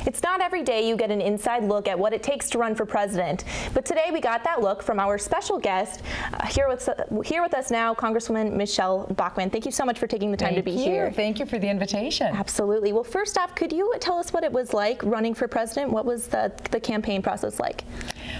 It's not every day you get an inside look at what it takes to run for president, but today we got that look from our special guest. Here with us now, Congresswoman Michelle Bachmann. Thank you so much for taking the time to be here. Thank you for the invitation. Absolutely. Well, first off, could you tell us what it was like running for president? What was the campaign process like?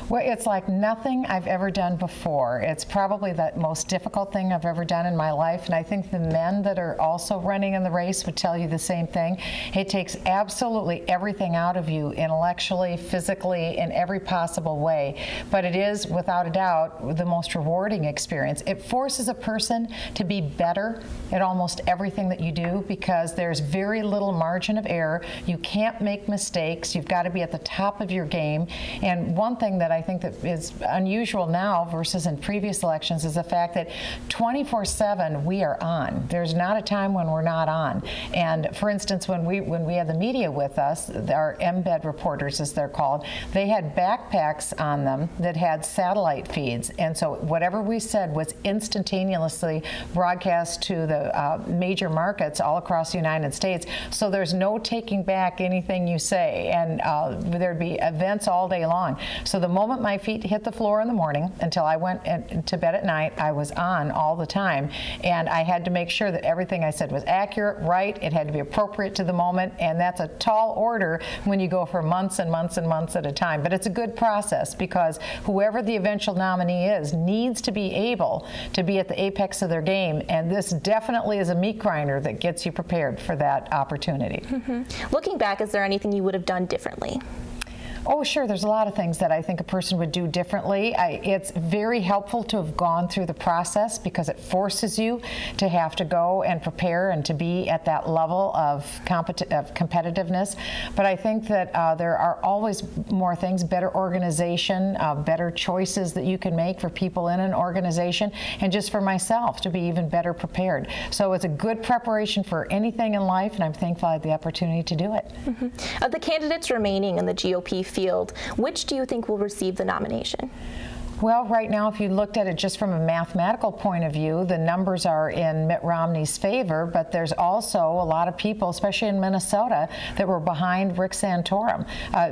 Well, it's like nothing I've ever done before. It's probably the most difficult thing I've ever done in my life, and I think the men that are also running in the race would tell you the same thing. It takes absolutely everything out of you, intellectually, physically, in every possible way, but it is, without a doubt, the most rewarding experience. It forces a person to be better at almost everything that you do because there's very little margin of error. You can't make mistakes. You've got to be at the top of your game, and one thing that I think that is unusual now versus in previous elections is the fact that 24/7 we are on. There's not a time when we're not on. And for instance, when we had the media with us, our embed reporters as they're called, they had backpacks on them that had satellite feeds, and so whatever we said was instantaneously broadcast to the major markets all across the United States, so there's no taking back anything you say, and there'd be events all day long. So the moment my feet hit the floor in the morning until I went to bed at night, I was on all the time, and I had to make sure that everything I said was accurate, right, it had to be appropriate to the moment, and that's a tall order when you go for months and months and months at a time. But it's a good process because whoever the eventual nominee is needs to be able to be at the apex of their game, and this definitely is a meat grinder that gets you prepared for that opportunity. Looking back, is there anything you would have done differently? Oh, sure. There's a lot of things that I think a person would do differently. It's very helpful to have gone through the process because it forces you to have to go and prepare and to be at that level of competitiveness. But I think that there are always more things, better organization, better choices that you can make for people in an organization, and just for myself to be even better prepared. So it's a good preparation for anything in life, and I'm thankful I had the opportunity to do it. Of the candidates remaining in the GOP field, which do you think will receive the nomination? Well, right now, if you looked at it just from a mathematical point of view, the numbers are in Mitt Romney's favor, but there's also a lot of people, especially in Minnesota, that were behind Rick Santorum.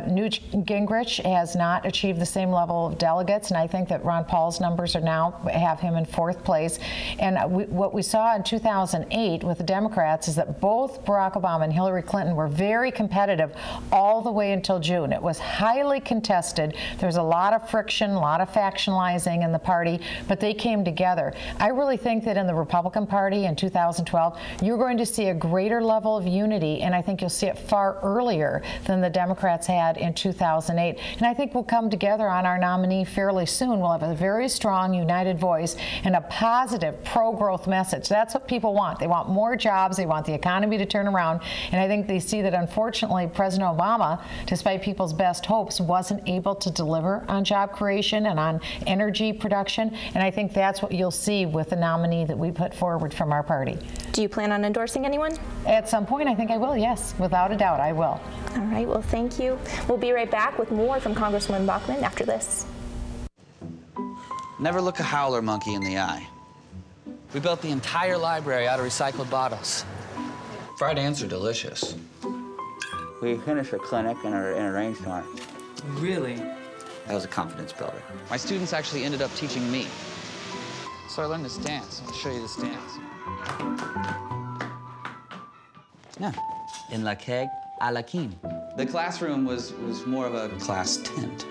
Newt Gingrich has not achieved the same level of delegates, and I think that Ron Paul's numbers are now have him in fourth place. And what we saw in 2008 with the Democrats is that both Barack Obama and Hillary Clinton were very competitive all the way until June. It was highly contested. There's a lot of friction, a lot of factionalizing in the party, but they came together. I really think that in the Republican Party in 2012, you're going to see a greater level of unity, and I think you'll see it far earlier than the Democrats had in 2008. And I think we'll come together on our nominee fairly soon. We'll have a very strong, united voice and a positive pro-growth message. That's what people want. They want more jobs. They want the economy to turn around. And I think they see that, unfortunately, President Obama, despite people's best hopes, wasn't able to deliver on job creation and on energy production, and I think that's what you'll see with the nominee that we put forward from our party. Do you plan on endorsing anyone? At some point, I think I will, yes. Without a doubt, I will. All right, well, thank you. We'll be right back with more from Congresswoman Bachmann after this. Never look a howler monkey in the eye. We built the entire library out of recycled bottles. Fried ants are delicious. We finished a clinic in a rainstorm. Really? That was a confidence builder. My students actually ended up teaching me. So I learned this dance. I'll show you this dance. Yeah. In la keg, a la king. The classroom was more of a class tent.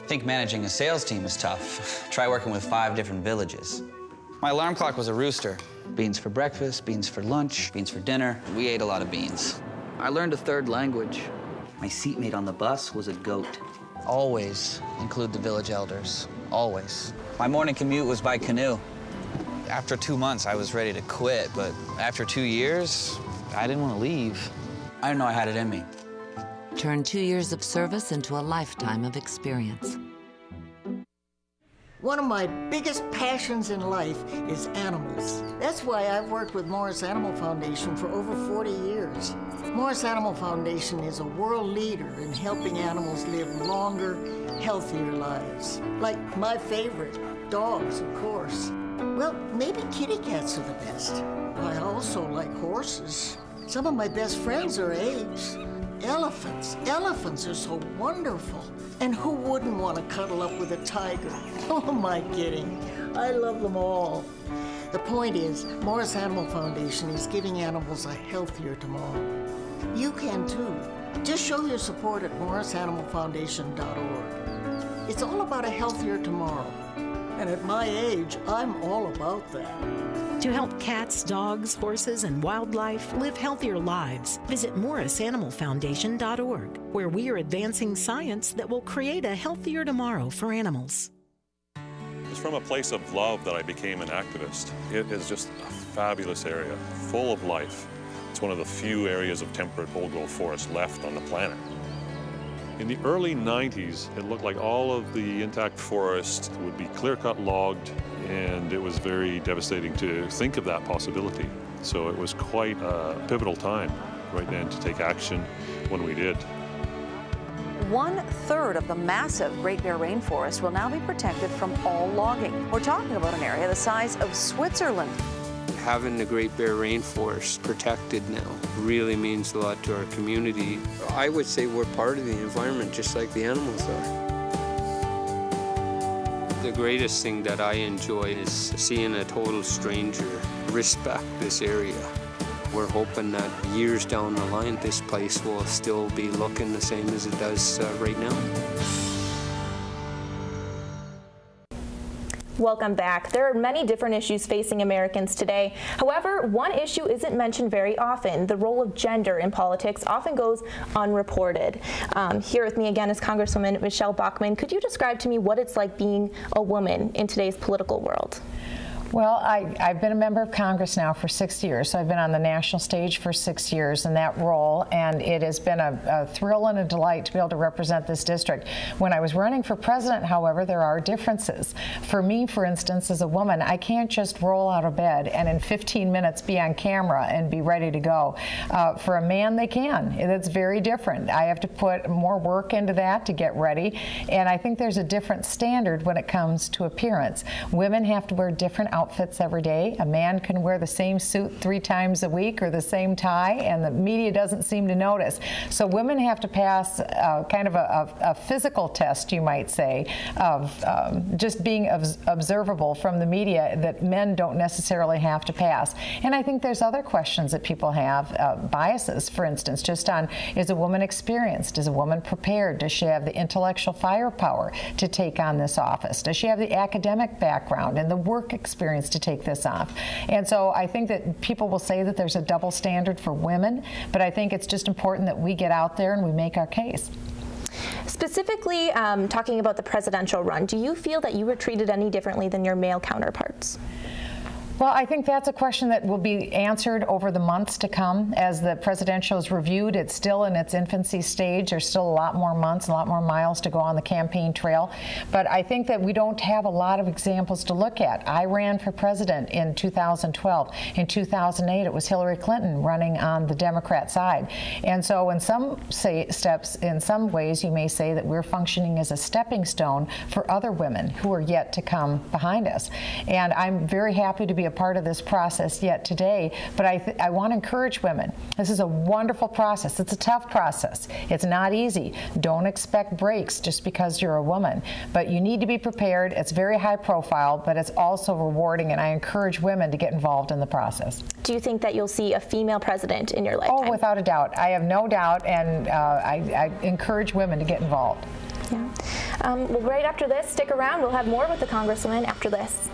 I think managing a sales team is tough. Try working with 5 different villages. My alarm clock was a rooster. Beans for breakfast, beans for lunch, beans for dinner. We ate a lot of beans. I learned a 3rd language. My seatmate on the bus was a goat. Always include the village elders, always. My morning commute was by canoe. After 2 months, I was ready to quit, but after 2 years, I didn't want to leave. I didn't know I had it in me. Turn 2 years of service into a lifetime of experience. One of my biggest passions in life is animals. That's why I've worked with Morris Animal Foundation for over 40 years. Morris Animal Foundation is a world leader in helping animals live longer, healthier lives. Like my favorite, dogs, of course. Well, maybe kitty cats are the best. I also like horses. Some of my best friends are apes. elephants. Elephants are so wonderful. And who wouldn't want to cuddle up with a tiger? Oh, am I kidding? I love them all. The point is, Morris Animal Foundation is giving animals a healthier tomorrow. You can too. Just show your support at morrisanimalfoundation.org. It's all about a healthier tomorrow. And at my age, I'm all about that. To help cats, dogs, horses, and wildlife live healthier lives, visit morrisanimalfoundation.org, where we are advancing science that will create a healthier tomorrow for animals. It's from a place of love that I became an activist. It is just a fabulous area, full of life. It's one of the few areas of temperate old-growth forest left on the planet. In the early 90s, it looked like all of the intact forest would be clear-cut logged, and it was very devastating to think of that possibility. So it was quite a pivotal time right then to take action when we did. 1/3 of the massive Great Bear rainforest will now be protected from all logging. We're talking about an area the size of Switzerland. Having the Great Bear rainforest protected now really means a lot to our community. I would say we're part of the environment just like the animals are. The greatest thing that I enjoy is seeing a total stranger respect this area. We're hoping that years down the line, this place will still be looking the same as it does right now. Welcome back. There are many different issues facing Americans today. However, one issue isn't mentioned very often. The role of gender in politics often goes unreported. Here with me again is Congresswoman Michele Bachmann. Could you describe to me what it's like being a woman in today's political world? Well, I've been a member of Congress now for 6 years, so I've been on the national stage for 6 years in that role, and it has been a thrill and a delight to be able to represent this district. When I was running for president, however, there are differences. For me, for instance, as a woman, I can't just roll out of bed and in 15 minutes be on camera and be ready to go. For a man, they can. It's very different. I have to put more work into that to get ready, and I think there's a different standard when it comes to appearance. Women have to wear different outfits every day. A man can wear the same suit 3 times a week or the same tie, and the media doesn't seem to notice. So women have to pass kind of a physical test, you might say, of just being observable from the media that men don't necessarily have to pass. And I think there's other questions that people have, biases, for instance, just on, is a woman experienced? Is a woman prepared? Does she have the intellectual firepower to take on this office? Does she have the academic background and the work experience to take this off? And so I think that people will say that there's a double standard for women, but I think it's just important that we get out there and we make our case. Specifically, talking about the presidential run, do you feel that you were treated any differently than your male counterparts? Well, I think that's a question that will be answered over the months to come as the presidential is reviewed. It's still in its infancy stage. There's still a lot more months, a lot more miles to go on the campaign trail. But I think that we don't have a lot of examples to look at. I ran for president in 2012. In 2008, it was Hillary Clinton running on the Democrat side. And so in some in some ways, you may say that we're functioning as a stepping stone for other women who are yet to come behind us. And I'm very happy to be a part of this process yet today, but I want to encourage women. This is a wonderful process. It's a tough process. It's not easy. Don't expect breaks just because you're a woman, but you need to be prepared. It's very high profile, but it's also rewarding, and I encourage women to get involved in the process. Do you think that you'll see a female president in your lifetime? Oh, without a doubt. I have no doubt, and I encourage women to get involved. Yeah. Well, right after this, stick around. We'll have more with the Congresswoman after this.